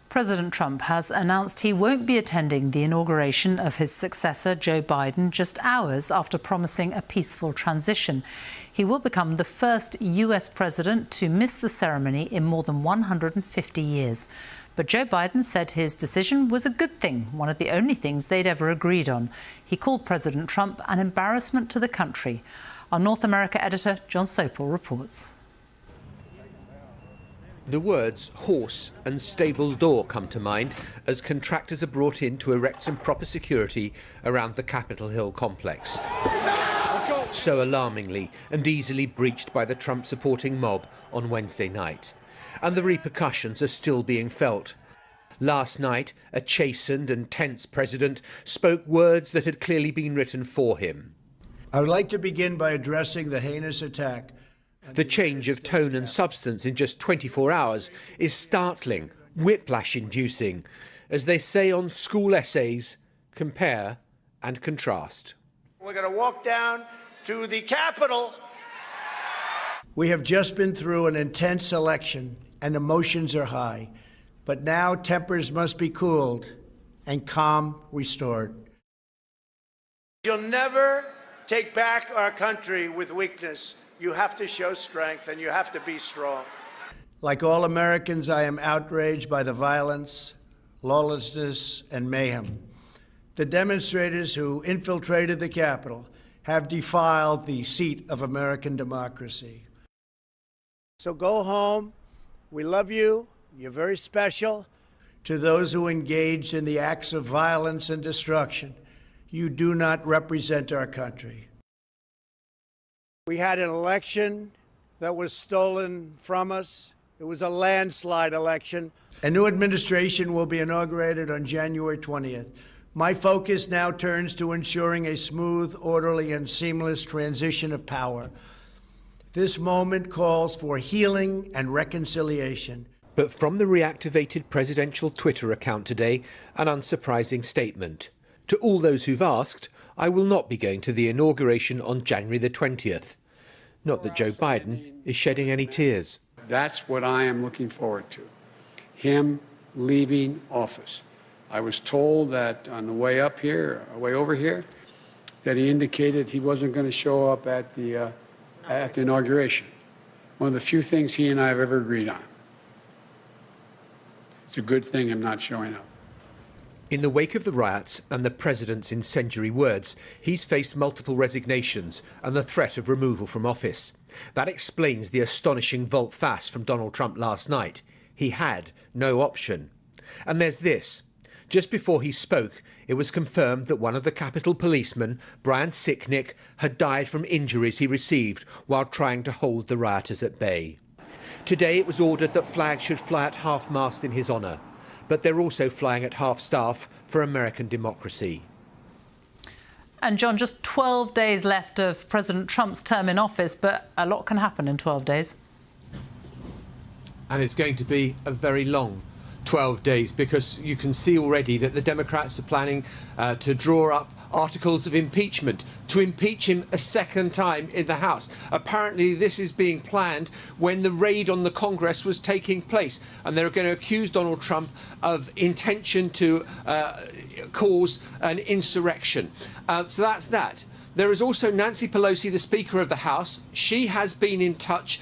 President Trump has announced he won't be attending the inauguration of his successor, Joe Biden, just hours after promising a peaceful transition. He will become the first US president to miss the ceremony in more than 150 years. But Joe Biden said his decision was a good thing, one of the only things they'd ever agreed on. He called President Trump an embarrassment to the country. Our North America editor, John Sopel, reports. The words horse and stable door come to mind as contractors are brought in to erect some proper security around the Capitol Hill complex. So alarmingly and easily breached by the Trump-supporting mob on Wednesday night. And the repercussions are still being felt. Last night, a chastened and tense president spoke words that had clearly been written for him. I would like to begin by addressing the heinous attack. The change of tone and substance in just 24 hours is startling, whiplash-inducing. As they say on school essays, compare and contrast. We're going to walk down to the Capitol. We have just been through an intense election and emotions are high. But now tempers must be cooled and calm restored. You'll never take back our country with weakness. You have to show strength and you have to be strong. Like all Americans, I am outraged by the violence, lawlessness, and mayhem. The demonstrators who infiltrated the Capitol have defiled the seat of American democracy. So go home. We love you. You're very special. To those who engaged in the acts of violence and destruction, you do not represent our country. We had an election that was stolen from us. It was a landslide election. A new administration will be inaugurated on January 20th. My focus now turns to ensuring a smooth, orderly, and seamless transition of power. This moment calls for healing and reconciliation. But from the reactivated presidential Twitter account today, an unsurprising statement. To all those who've asked, I will not be going to the inauguration on January the 20th. Not that Joe Biden is shedding any tears. That's what I am looking forward to, him leaving office. I was told that on the way up here, way over here, that he indicated he wasn't going to show up at the inauguration. One of the few things he and I have ever agreed on. It's a good thing I'm not showing up. In the wake of the riots and the president's incendiary words, he's faced multiple resignations and the threat of removal from office. That explains the astonishing volte-face from Donald Trump last night. He had no option. And there's this. Just before he spoke, it was confirmed that one of the Capitol policemen, Brian Sicknick, had died from injuries he received while trying to hold the rioters at bay. Today it was ordered that flags should fly at half-mast in his honour. But they're also flying at half-staff for American democracy. And John, just 12 days left of President Trump's term in office, but a lot can happen in 12 days. And it's going to be a very long 12 days, because you can see already that the Democrats are planning to draw up articles of impeachment to impeach him a second time in the House. Apparently this is being planned when the raid on the Congress was taking place, and they're going to accuse Donald Trump of intention to cause an insurrection. So that's that. There is also Nancy Pelosi, the Speaker of the House. She has been in touch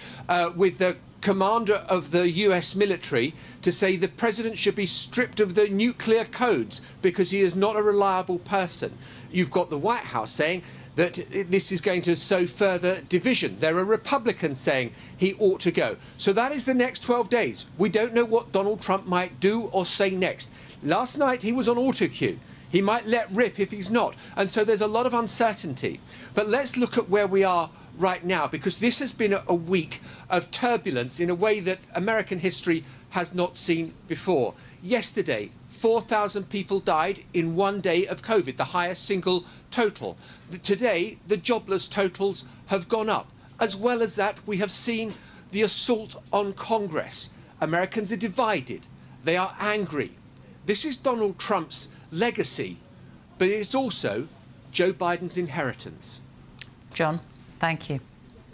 with the commander of the US military to say the president should be stripped of the nuclear codes because he is not a reliable person. You've got the White House saying that this is going to sow further division. There are Republicans saying he ought to go. So that is the next 12 days. We don't know what Donald Trump might do or say next. Last night he was on auto cue. He might let rip if he's not. And so there's a lot of uncertainty. But let's look at where we are right now, because this has been a week of turbulence in a way that American history has not seen before. Yesterday, 4,000 people died in one day of COVID, the highest single total. Today, the jobless totals have gone up. As well as that, we have seen the assault on Congress. Americans are divided. They are angry. This is Donald Trump's legacy, but it is also Joe Biden's inheritance. John, thank you.